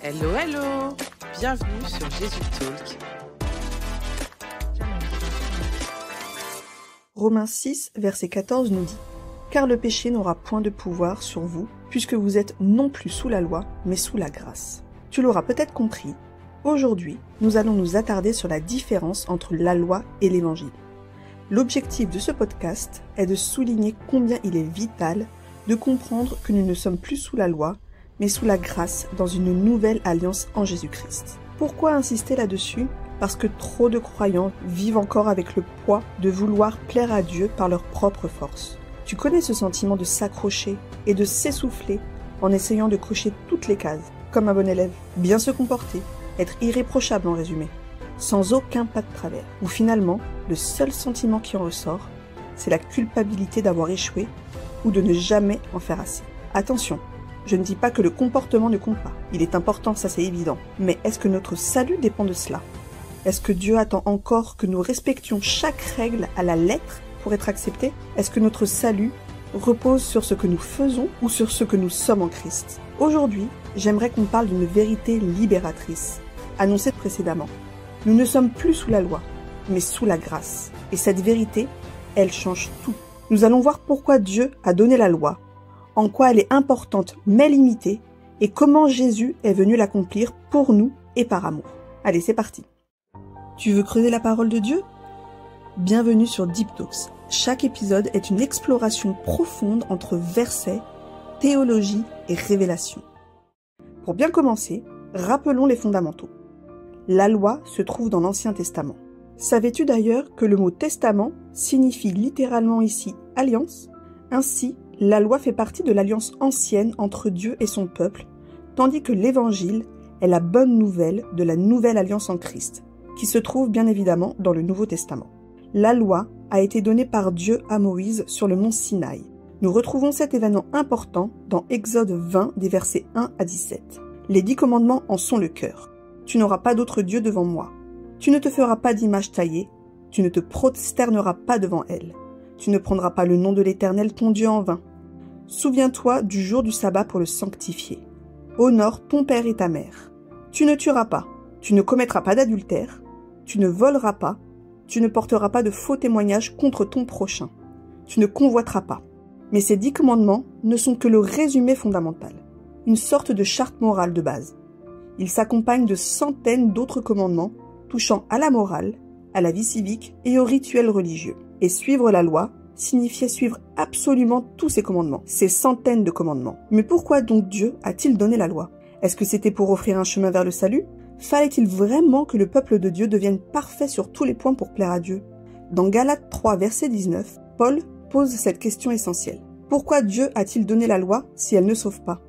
Hello, hello! Bienvenue sur Jésus Talk. Romains 6, verset 14 nous dit « Car le péché n'aura point de pouvoir sur vous, puisque vous êtes non plus sous la loi, mais sous la grâce. » Tu l'auras peut-être compris, aujourd'hui, nous allons nous attarder sur la différence entre la loi et l'évangile. L'objectif de ce podcast est de souligner combien il est vital de comprendre que nous ne sommes plus sous la loi, mais sous la grâce dans une nouvelle alliance en Jésus-Christ. Pourquoi insister là-dessus ? Parce que trop de croyants vivent encore avec le poids de vouloir plaire à Dieu par leur propre force. Tu connais ce sentiment de s'accrocher et de s'essouffler en essayant de cocher toutes les cases, comme un bon élève, bien se comporter, être irréprochable en résumé, sans aucun pas de travers, où finalement, le seul sentiment qui en ressort, c'est la culpabilité d'avoir échoué ou de ne jamais en faire assez. Attention, je ne dis pas que le comportement ne compte pas, il est important, ça c'est évident, mais est-ce que notre salut dépend de cela ? Est-ce que Dieu attend encore que nous respections chaque règle à la lettre pour être acceptés ? Est-ce que notre salut repose sur ce que nous faisons ou sur ce que nous sommes en Christ ? Aujourd'hui, j'aimerais qu'on parle d'une vérité libératrice, annoncée précédemment. Nous ne sommes plus sous la loi, mais sous la grâce. Et cette vérité, elle change tout. Nous allons voir pourquoi Dieu a donné la loi, en quoi elle est importante mais limitée, et comment Jésus est venu l'accomplir pour nous et par amour. Allez, c'est parti. Tu veux creuser la parole de Dieu ? Bienvenue sur Deep Talks. Chaque épisode est une exploration profonde entre versets, théologie et révélation. Pour bien commencer, rappelons les fondamentaux. La loi se trouve dans l'Ancien Testament. Savais-tu d'ailleurs que le mot testament signifie littéralement ici alliance ? Ainsi, la loi fait partie de l'alliance ancienne entre Dieu et son peuple, tandis que l'évangile est la bonne nouvelle de la nouvelle alliance en Christ, qui se trouve bien évidemment dans le Nouveau Testament. La loi a été donnée par Dieu à Moïse sur le mont Sinaï. Nous retrouvons cet événement important dans Exode 20 des versets 1 à 17. Les 10 commandements en sont le cœur. Tu n'auras pas d'autre Dieu devant moi. Tu ne te feras pas d'image taillée. Tu ne te prosterneras pas devant elle. Tu ne prendras pas le nom de l'Éternel ton Dieu en vain. Souviens-toi du jour du sabbat pour le sanctifier. Honore ton père et ta mère. Tu ne tueras pas. Tu ne commettras pas d'adultère. Tu ne voleras pas. Tu ne porteras pas de faux témoignages contre ton prochain. Tu ne convoiteras pas. Mais ces 10 commandements ne sont que le résumé fondamental, une sorte de charte morale de base. Ils s'accompagnent de centaines d'autres commandements touchant à la morale, à la vie civique et aux rituels religieux. Et suivre la loi signifiait suivre absolument tous ces commandements, ces centaines de commandements. Mais pourquoi donc Dieu a-t-il donné la loi ? Est-ce que c'était pour offrir un chemin vers le salut ? Fallait-il vraiment que le peuple de Dieu devienne parfait sur tous les points pour plaire à Dieu ? Dans Galates 3, verset 19, Paul pose cette question essentielle. Pourquoi Dieu a-t-il donné la loi si elle ne sauve pas ?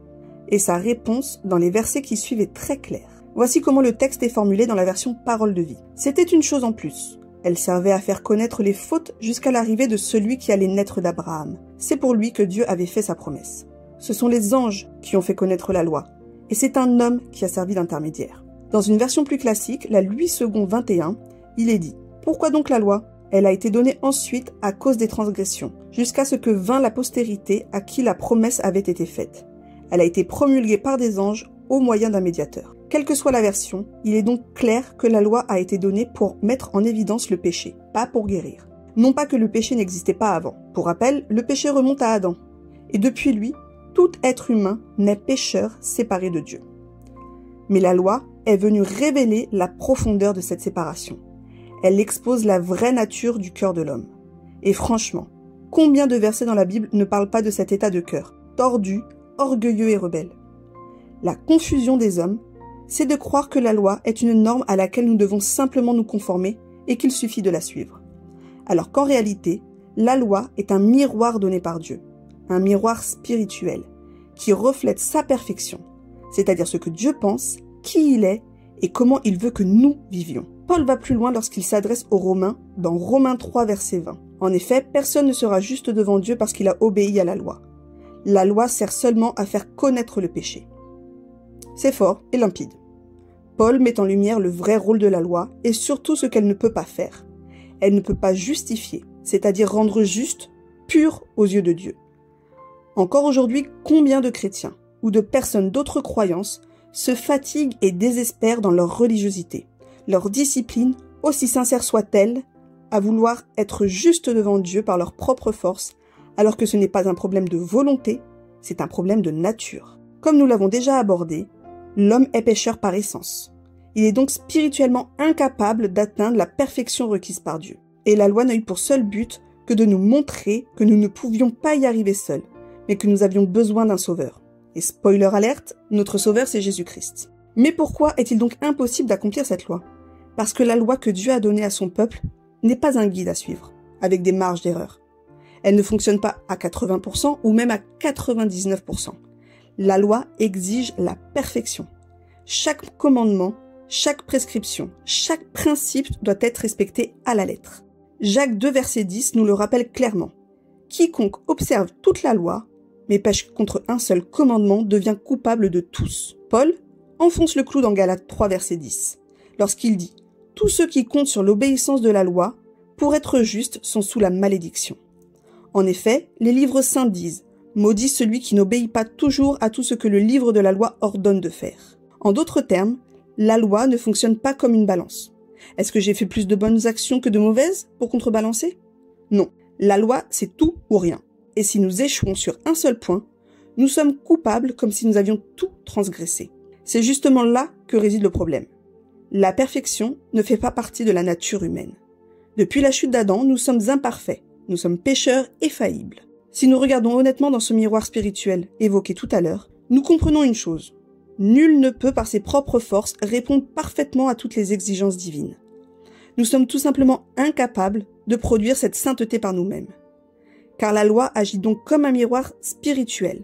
Et sa réponse dans les versets qui suivent est très claire. Voici comment le texte est formulé dans la version Parole de vie. C'était une chose en plus. Elle servait à faire connaître les fautes jusqu'à l'arrivée de celui qui allait naître d'Abraham. C'est pour lui que Dieu avait fait sa promesse. Ce sont les anges qui ont fait connaître la loi. Et c'est un homme qui a servi d'intermédiaire. Dans une version plus classique, la Louis II 21, il est dit « Pourquoi donc la loi ? Elle a été donnée ensuite à cause des transgressions, jusqu'à ce que vint la postérité à qui la promesse avait été faite. Elle a été promulguée par des anges au moyen d'un médiateur. » Quelle que soit la version, il est donc clair que la loi a été donnée pour mettre en évidence le péché, pas pour guérir. Non pas que le péché n'existait pas avant. Pour rappel, le péché remonte à Adam. Et depuis lui, tout être humain naît pécheur séparé de Dieu. Mais la loi est venue révéler la profondeur de cette séparation. Elle expose la vraie nature du cœur de l'homme. Et franchement, combien de versets dans la Bible ne parlent pas de cet état de cœur, tordu, orgueilleux et rebelle ? La confusion des hommes, c'est de croire que la loi est une norme à laquelle nous devons simplement nous conformer et qu'il suffit de la suivre. Alors qu'en réalité, la loi est un miroir donné par Dieu, un miroir spirituel, qui reflète sa perfection, c'est-à-dire ce que Dieu pense, qui il est et comment il veut que nous vivions. Paul va plus loin lorsqu'il s'adresse aux Romains dans Romains 3, verset 20. En effet, personne ne sera juste devant Dieu parce qu'il a obéi à la loi. La loi sert seulement à faire connaître le péché. C'est fort et limpide. Paul met en lumière le vrai rôle de la loi et surtout ce qu'elle ne peut pas faire. Elle ne peut pas justifier, c'est-à-dire rendre juste, pur aux yeux de Dieu. Encore aujourd'hui, combien de chrétiens ou de personnes d'autres croyances se fatiguent et désespèrent dans leur religiosité, leur discipline, aussi sincère soit-elle, à vouloir être juste devant Dieu par leur propre force, alors que ce n'est pas un problème de volonté, c'est un problème de nature. Comme nous l'avons déjà abordé, l'homme est pécheur par essence. Il est donc spirituellement incapable d'atteindre la perfection requise par Dieu. Et la loi n'a eu pour seul but que de nous montrer que nous ne pouvions pas y arriver seuls, mais que nous avions besoin d'un sauveur. Et spoiler alerte, notre sauveur c'est Jésus-Christ. Mais pourquoi est-il donc impossible d'accomplir cette loi? Parce que la loi que Dieu a donnée à son peuple n'est pas un guide à suivre, avec des marges d'erreur. Elle ne fonctionne pas à 80% ou même à 99%. La loi exige la perfection. Chaque commandement, chaque prescription, chaque principe doit être respecté à la lettre. Jacques 2, verset 10 nous le rappelle clairement. Quiconque observe toute la loi, mais pêche contre un seul commandement, devient coupable de tous. Paul enfonce le clou dans Galates 3, verset 10, lorsqu'il dit « Tous ceux qui comptent sur l'obéissance de la loi, pour être justes, sont sous la malédiction. » En effet, les livres saints disent « Maudit celui qui n'obéit pas toujours à tout ce que le livre de la loi ordonne de faire. » En d'autres termes, la loi ne fonctionne pas comme une balance. Est-ce que j'ai fait plus de bonnes actions que de mauvaises pour contrebalancer? Non. La loi, c'est tout ou rien. Et si nous échouons sur un seul point, nous sommes coupables comme si nous avions tout transgressé. C'est justement là que réside le problème. La perfection ne fait pas partie de la nature humaine. Depuis la chute d'Adam, nous sommes imparfaits. Nous sommes pécheurs et faillibles. Si nous regardons honnêtement dans ce miroir spirituel évoqué tout à l'heure, nous comprenons une chose. Nul ne peut par ses propres forces répondre parfaitement à toutes les exigences divines. Nous sommes tout simplement incapables de produire cette sainteté par nous-mêmes. Car la loi agit donc comme un miroir spirituel.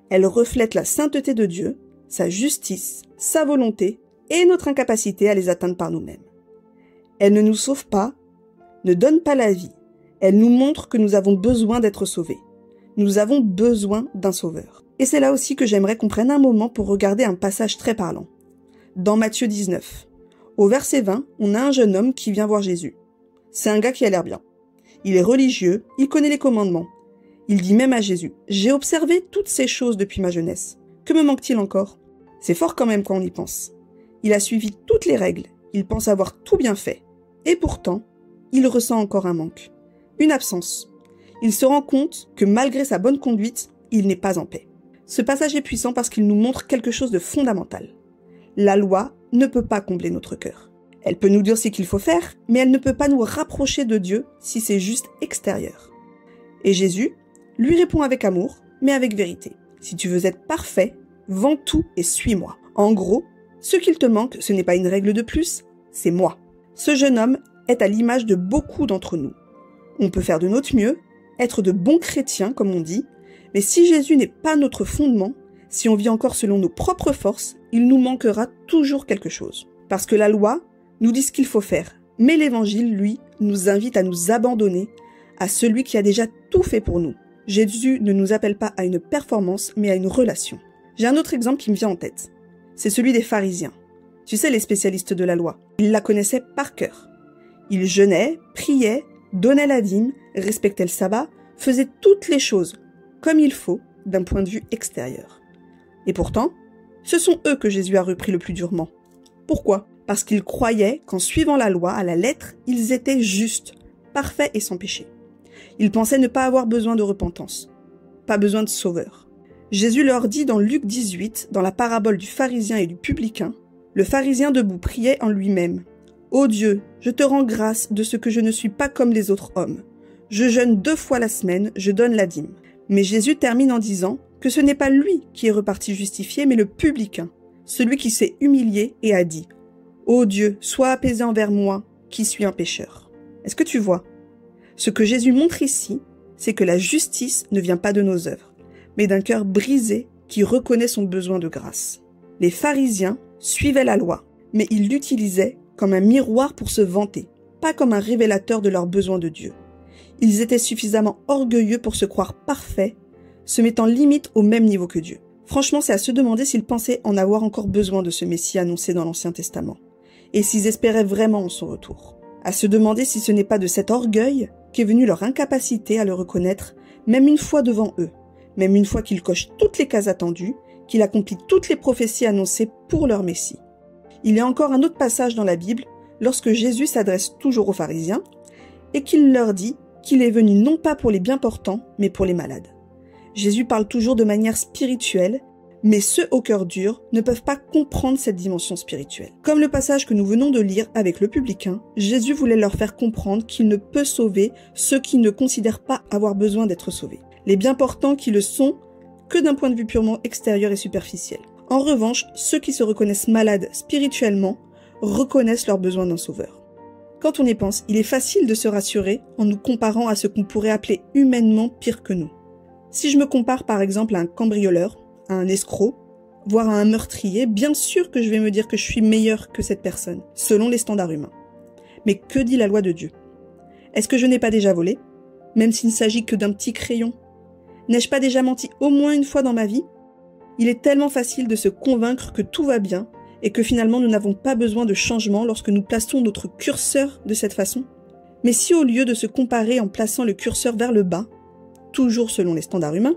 Elle reflète la sainteté de Dieu, sa justice, sa volonté et notre incapacité à les atteindre par nous-mêmes. Elle ne nous sauve pas, ne donne pas la vie. Elle nous montre que nous avons besoin d'être sauvés. Nous avons besoin d'un sauveur. Et c'est là aussi que j'aimerais qu'on prenne un moment pour regarder un passage très parlant. Dans Matthieu 19, au verset 20, on a un jeune homme qui vient voir Jésus. C'est un gars qui a l'air bien. Il est religieux, il connaît les commandements. Il dit même à Jésus, « J'ai observé toutes ces choses depuis ma jeunesse. Que me manque-t-il encore ?» C'est fort quand même quand on y pense. Il a suivi toutes les règles, il pense avoir tout bien fait. Et pourtant, il ressent encore un manque. Une absence. Il se rend compte que malgré sa bonne conduite, il n'est pas en paix. Ce passage est puissant parce qu'il nous montre quelque chose de fondamental. La loi ne peut pas combler notre cœur. Elle peut nous dire ce qu'il faut faire, mais elle ne peut pas nous rapprocher de Dieu si c'est juste extérieur. Et Jésus lui répond avec amour, mais avec vérité. Si tu veux être parfait, vends tout et suis-moi. En gros, ce qu'il te manque, ce n'est pas une règle de plus, c'est moi. Ce jeune homme est à l'image de beaucoup d'entre nous. On peut faire de notre mieux, être de bons chrétiens, comme on dit, mais si Jésus n'est pas notre fondement, si on vit encore selon nos propres forces, il nous manquera toujours quelque chose. Parce que la loi nous dit ce qu'il faut faire, mais l'Évangile, lui, nous invite à nous abandonner à celui qui a déjà tout fait pour nous. Jésus ne nous appelle pas à une performance, mais à une relation. J'ai un autre exemple qui me vient en tête. C'est celui des pharisiens. Tu sais, les spécialistes de la loi. Ils la connaissaient par cœur. Ils jeûnaient, priaient, donnaient la dîme, respectaient le sabbat, faisaient toutes les choses comme il faut d'un point de vue extérieur. Et pourtant, ce sont eux que Jésus a repris le plus durement. Pourquoi? Parce qu'ils croyaient qu'en suivant la loi à la lettre, ils étaient justes, parfaits et sans péché. Ils pensaient ne pas avoir besoin de repentance, pas besoin de sauveur. Jésus leur dit dans Luc 18, dans la parabole du pharisien et du publicain, le pharisien debout priait en lui-même. « Ô Dieu, je te rends grâce de ce que je ne suis pas comme les autres hommes. Je jeûne 2 fois la semaine, je donne la dîme. » Mais Jésus termine en disant que ce n'est pas lui qui est reparti justifié, mais le publicain, celui qui s'est humilié et a dit « Ô Dieu, sois apaisé envers moi, qui suis un pécheur. » Est-ce que tu vois? Ce que Jésus montre ici, c'est que la justice ne vient pas de nos œuvres, mais d'un cœur brisé qui reconnaît son besoin de grâce. Les pharisiens suivaient la loi, mais ils l'utilisaient comme un miroir pour se vanter, pas comme un révélateur de leurs besoins de Dieu. Ils étaient suffisamment orgueilleux pour se croire parfaits, se mettant limite au même niveau que Dieu. Franchement, c'est à se demander s'ils pensaient en avoir encore besoin de ce Messie annoncé dans l'Ancien Testament, et s'ils espéraient vraiment en son retour. À se demander si ce n'est pas de cet orgueil qu'est venue leur incapacité à le reconnaître, même une fois devant eux, même une fois qu'ils cochent toutes les cases attendues, qu'il accomplit toutes les prophéties annoncées pour leur Messie. Il y a encore un autre passage dans la Bible, lorsque Jésus s'adresse toujours aux pharisiens, et qu'il leur dit qu'il est venu non pas pour les bien portants, mais pour les malades. Jésus parle toujours de manière spirituelle, mais ceux au cœur dur ne peuvent pas comprendre cette dimension spirituelle. Comme le passage que nous venons de lire avec le publicain, Jésus voulait leur faire comprendre qu'il ne peut sauver ceux qui ne considèrent pas avoir besoin d'être sauvés. Les bien portants qui le sont que d'un point de vue purement extérieur et superficiel. En revanche, ceux qui se reconnaissent malades spirituellement reconnaissent leur besoin d'un sauveur. Quand on y pense, il est facile de se rassurer en nous comparant à ce qu'on pourrait appeler humainement pire que nous. Si je me compare par exemple à un cambrioleur, à un escroc, voire à un meurtrier, bien sûr que je vais me dire que je suis meilleur que cette personne, selon les standards humains. Mais que dit la loi de Dieu? Est-ce que je n'ai pas déjà volé, même s'il ne s'agit que d'un petit crayon? N'ai-je pas déjà menti au moins une fois dans ma vie? Il est tellement facile de se convaincre que tout va bien et que finalement nous n'avons pas besoin de changement lorsque nous plaçons notre curseur de cette façon. Mais si au lieu de se comparer en plaçant le curseur vers le bas, toujours selon les standards humains,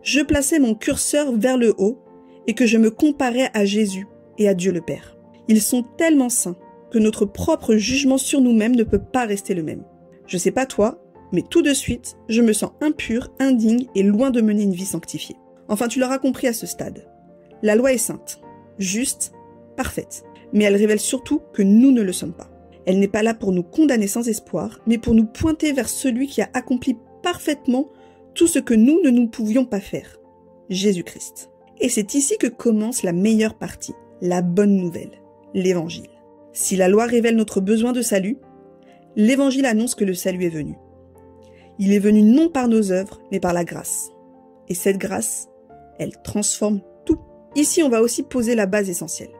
je plaçais mon curseur vers le haut et que je me comparais à Jésus et à Dieu le Père. Ils sont tellement saints que notre propre jugement sur nous-mêmes ne peut pas rester le même. Je sais pas toi, mais tout de suite, je me sens impur, indigne et loin de mener une vie sanctifiée. Enfin, tu l'auras compris à ce stade. La loi est sainte, juste, parfaite, mais elle révèle surtout que nous ne le sommes pas. Elle n'est pas là pour nous condamner sans espoir, mais pour nous pointer vers celui qui a accompli parfaitement tout ce que nous ne pouvions pas faire, Jésus-Christ. Et c'est ici que commence la meilleure partie, la bonne nouvelle, l'Évangile. Si la loi révèle notre besoin de salut, l'Évangile annonce que le salut est venu. Il est venu non par nos œuvres, mais par la grâce. Et cette grâce, elle transforme tout. Ici, on va aussi poser la base essentielle.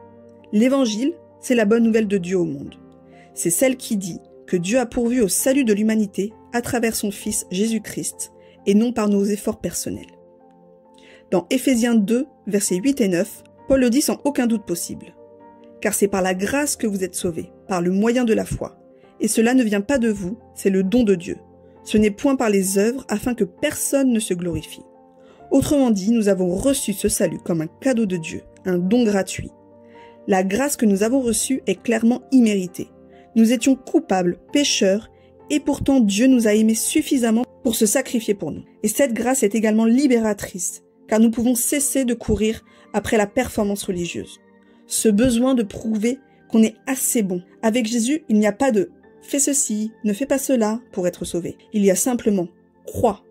L'Évangile, c'est la bonne nouvelle de Dieu au monde. C'est celle qui dit que Dieu a pourvu au salut de l'humanité à travers son Fils Jésus-Christ, et non par nos efforts personnels. Dans Éphésiens 2, versets 8 et 9, Paul le dit sans aucun doute possible. Car c'est par la grâce que vous êtes sauvés, par le moyen de la foi. Et cela ne vient pas de vous, c'est le don de Dieu. Ce n'est point par les œuvres afin que personne ne se glorifie. Autrement dit, nous avons reçu ce salut comme un cadeau de Dieu, un don gratuit. La grâce que nous avons reçue est clairement imméritée. Nous étions coupables, pécheurs, et pourtant Dieu nous a aimés suffisamment pour se sacrifier pour nous. Et cette grâce est également libératrice, car nous pouvons cesser de courir après la performance religieuse. Ce besoin de prouver qu'on est assez bon. Avec Jésus, il n'y a pas de « fais ceci, ne fais pas cela » pour être sauvé. Il y a simplement « crois,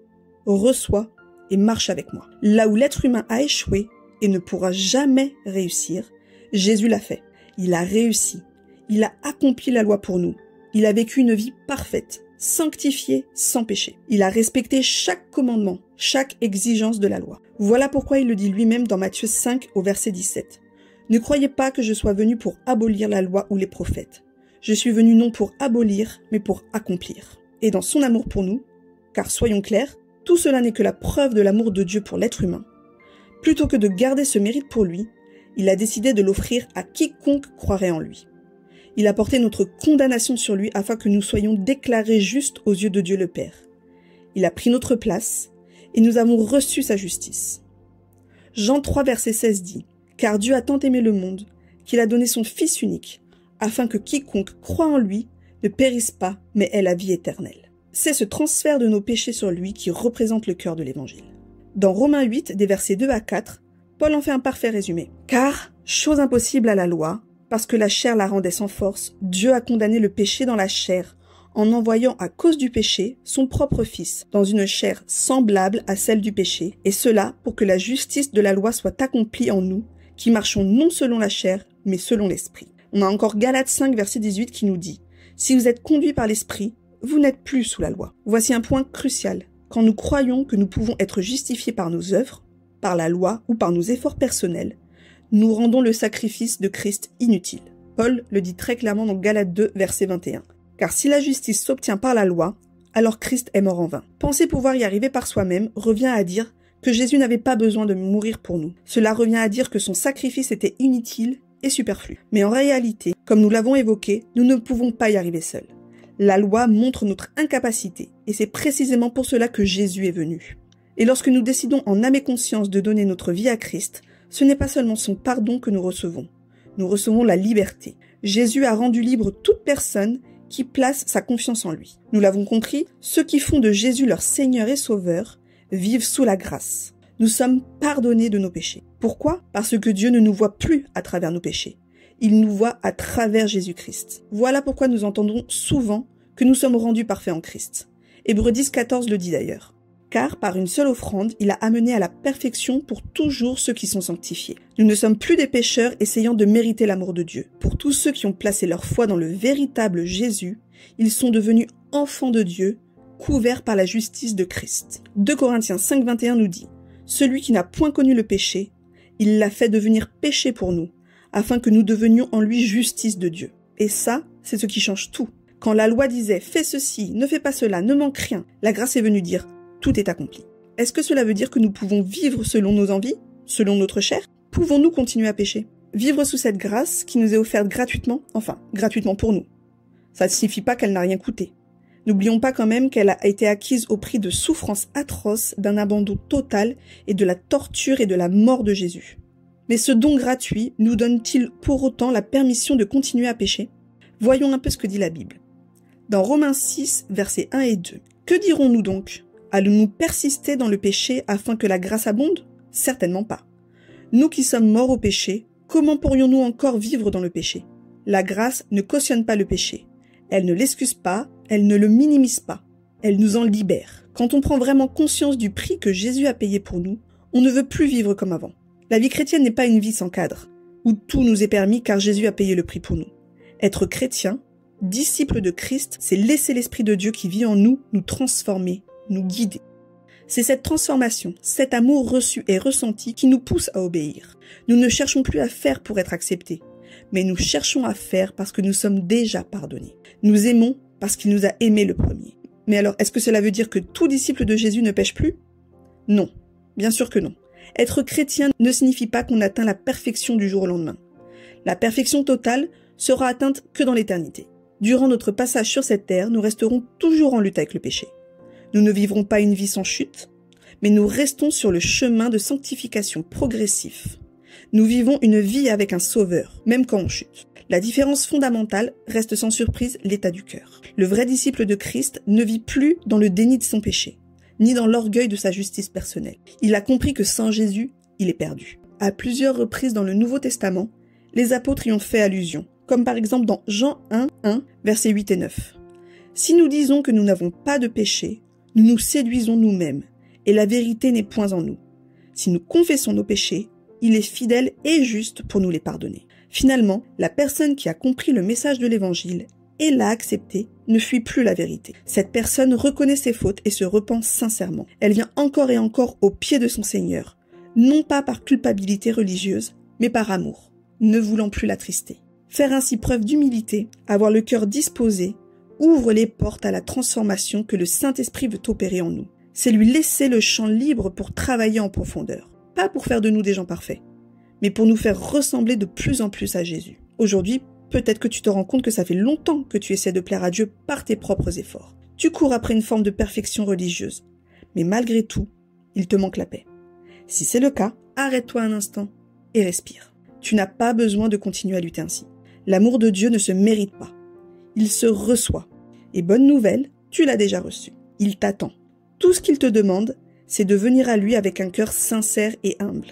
reçois et marche avec moi ». Là où l'être humain a échoué et ne pourra jamais réussir, Jésus l'a fait. Il a réussi. Il a accompli la loi pour nous. Il a vécu une vie parfaite, sanctifié, sans péché. Il a respecté chaque commandement, chaque exigence de la loi. Voilà pourquoi il le dit lui-même dans Matthieu 5 au verset 17. « Ne croyez pas que je sois venu pour abolir la loi ou les prophètes. Je suis venu non pour abolir, mais pour accomplir. » Et dans son amour pour nous, car soyons clairs, tout cela n'est que la preuve de l'amour de Dieu pour l'être humain. Plutôt que de garder ce mérite pour lui, il a décidé de l'offrir à quiconque croirait en lui. Il a porté notre condamnation sur lui afin que nous soyons déclarés justes aux yeux de Dieu le Père. Il a pris notre place et nous avons reçu sa justice. Jean 3 verset 16 dit « Car Dieu a tant aimé le monde qu'il a donné son Fils unique, afin que quiconque croit en lui ne périsse pas, mais ait la vie éternelle. » C'est ce transfert de nos péchés sur lui qui représente le cœur de l'Évangile. Dans Romains 8, des versets 2 à 4, Paul en fait un parfait résumé. « Car, chose impossible à la loi, parce que la chair la rendait sans force, Dieu a condamné le péché dans la chair, en envoyant à cause du péché son propre Fils, dans une chair semblable à celle du péché, et cela pour que la justice de la loi soit accomplie en nous, qui marchons non selon la chair, mais selon l'Esprit. » On a encore Galates 5, verset 18 qui nous dit « Si vous êtes conduits par l'Esprit, vous n'êtes plus sous la loi. » Voici un point crucial. Quand nous croyons que nous pouvons être justifiés par nos œuvres, par la loi ou par nos efforts personnels, nous rendons le sacrifice de Christ inutile. Paul le dit très clairement dans Galates 2, verset 21. Car si la justice s'obtient par la loi, alors Christ est mort en vain. Penser pouvoir y arriver par soi-même revient à dire que Jésus n'avait pas besoin de mourir pour nous. Cela revient à dire que son sacrifice était inutile et superflu. Mais en réalité, comme nous l'avons évoqué, nous ne pouvons pas y arriver seuls. La loi montre notre incapacité, et c'est précisément pour cela que Jésus est venu. Et lorsque nous décidons en âme et conscience de donner notre vie à Christ, ce n'est pas seulement son pardon que nous recevons la liberté. Jésus a rendu libre toute personne qui place sa confiance en lui. Nous l'avons compris, ceux qui font de Jésus leur Seigneur et Sauveur vivent sous la grâce. Nous sommes pardonnés de nos péchés. Pourquoi ? Parce que Dieu ne nous voit plus à travers nos péchés. Il nous voit à travers Jésus-Christ. Voilà pourquoi nous entendons souvent que nous sommes rendus parfaits en Christ. Hébreux 10,14 le dit d'ailleurs. Car par une seule offrande, il a amené à la perfection pour toujours ceux qui sont sanctifiés. Nous ne sommes plus des pécheurs essayant de mériter l'amour de Dieu. Pour tous ceux qui ont placé leur foi dans le véritable Jésus, ils sont devenus enfants de Dieu, couverts par la justice de Christ. 2 Corinthiens 5,21 nous dit « Celui qui n'a point connu le péché, il l'a fait devenir péché pour nous, afin que nous devenions en lui justice de Dieu. » Et ça, c'est ce qui change tout. Quand la loi disait « Fais ceci, ne fais pas cela, ne manque rien », la grâce est venue dire « Tout est accompli ». Est-ce que cela veut dire que nous pouvons vivre selon nos envies, selon notre chair ? Pouvons-nous continuer à pécher ? Vivre sous cette grâce qui nous est offerte gratuitement, enfin, gratuitement pour nous. Ça ne signifie pas qu'elle n'a rien coûté. N'oublions pas quand même qu'elle a été acquise au prix de souffrances atroces, d'un abandon total et de la torture et de la mort de Jésus. Mais ce don gratuit nous donne-t-il pour autant la permission de continuer à pécher ? Voyons un peu ce que dit la Bible. Dans Romains 6, versets 1 et 2. « Que dirons-nous donc ? Allons-nous persister dans le péché afin que la grâce abonde ? Certainement pas. Nous qui sommes morts au péché, comment pourrions-nous encore vivre dans le péché ? La grâce ne cautionne pas le péché. Elle ne l'excuse pas, elle ne le minimise pas. Elle nous en libère. Quand on prend vraiment conscience du prix que Jésus a payé pour nous, on ne veut plus vivre comme avant. La vie chrétienne n'est pas une vie sans cadre, où tout nous est permis car Jésus a payé le prix pour nous. Être chrétien, disciple de Christ, c'est laisser l'Esprit de Dieu qui vit en nous transformer, nous guider. C'est cette transformation, cet amour reçu et ressenti qui nous pousse à obéir. Nous ne cherchons plus à faire pour être acceptés, mais nous cherchons à faire parce que nous sommes déjà pardonnés. Nous aimons parce qu'il nous a aimés le premier. Mais alors, est-ce que cela veut dire que tout disciple de Jésus ne pêche plus ? Non, bien sûr que non. Être chrétien ne signifie pas qu'on atteint la perfection du jour au lendemain. La perfection totale sera atteinte que dans l'éternité. Durant notre passage sur cette terre, nous resterons toujours en lutte avec le péché. Nous ne vivrons pas une vie sans chute, mais nous restons sur le chemin de sanctification progressif. Nous vivons une vie avec un sauveur, même quand on chute. La différence fondamentale reste sans surprise l'état du cœur. Le vrai disciple de Christ ne vit plus dans le déni de son péché, ni dans l'orgueil de sa justice personnelle. Il a compris que sans Jésus, il est perdu. À plusieurs reprises dans le Nouveau Testament, les apôtres y ont fait allusion, comme par exemple dans Jean 1, versets 8 et 9. « Si nous disons que nous n'avons pas de péché, nous nous séduisons nous-mêmes, et la vérité n'est point en nous. Si nous confessons nos péchés, il est fidèle et juste pour nous les pardonner. » Finalement, la personne qui a compris le message de l'Évangile et l'a accepté ne fuit plus la vérité. Cette personne reconnaît ses fautes et se repent sincèrement. Elle vient encore et encore au pied de son Seigneur, non pas par culpabilité religieuse, mais par amour, ne voulant plus l'attrister. Faire ainsi preuve d'humilité, avoir le cœur disposé, ouvre les portes à la transformation que le Saint-Esprit veut opérer en nous. C'est lui laisser le champ libre pour travailler en profondeur. Pas pour faire de nous des gens parfaits, mais pour nous faire ressembler de plus en plus à Jésus. Aujourd'hui, peut-être que tu te rends compte que ça fait longtemps que tu essaies de plaire à Dieu par tes propres efforts. Tu cours après une forme de perfection religieuse, mais malgré tout, il te manque la paix. Si c'est le cas, arrête-toi un instant et respire. Tu n'as pas besoin de continuer à lutter ainsi. L'amour de Dieu ne se mérite pas. Il se reçoit. Et bonne nouvelle, tu l'as déjà reçu. Il t'attend. Tout ce qu'il te demande, c'est de venir à lui avec un cœur sincère et humble,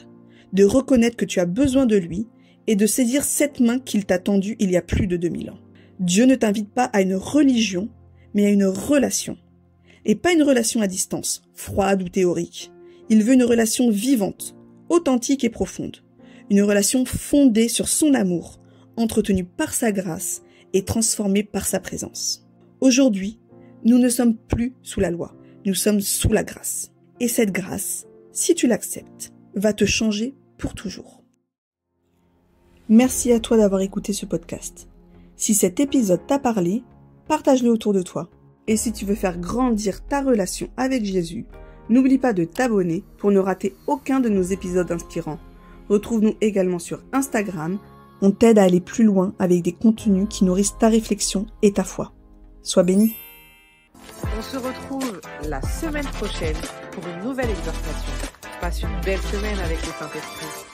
de reconnaître que tu as besoin de lui et de saisir cette main qu'il t'a tendue il y a plus de 2000 ans. Dieu ne t'invite pas à une religion, mais à une relation. Et pas une relation à distance, froide ou théorique. Il veut une relation vivante, authentique et profonde. Une relation fondée sur son amour, entretenue par sa grâce et transformée par sa présence. Aujourd'hui, nous ne sommes plus sous la loi, nous sommes sous la grâce. Et cette grâce, si tu l'acceptes, va te changer pour toujours. Merci à toi d'avoir écouté ce podcast. Si cet épisode t'a parlé, partage-le autour de toi. Et si tu veux faire grandir ta relation avec Jésus, n'oublie pas de t'abonner pour ne rater aucun de nos épisodes inspirants. Retrouve-nous également sur Instagram. On t'aide à aller plus loin avec des contenus qui nourrissent ta réflexion et ta foi. Sois béni. On se retrouve la semaine prochaine pour une nouvelle exhortation. Passe une belle semaine avec le Saint-Esprit.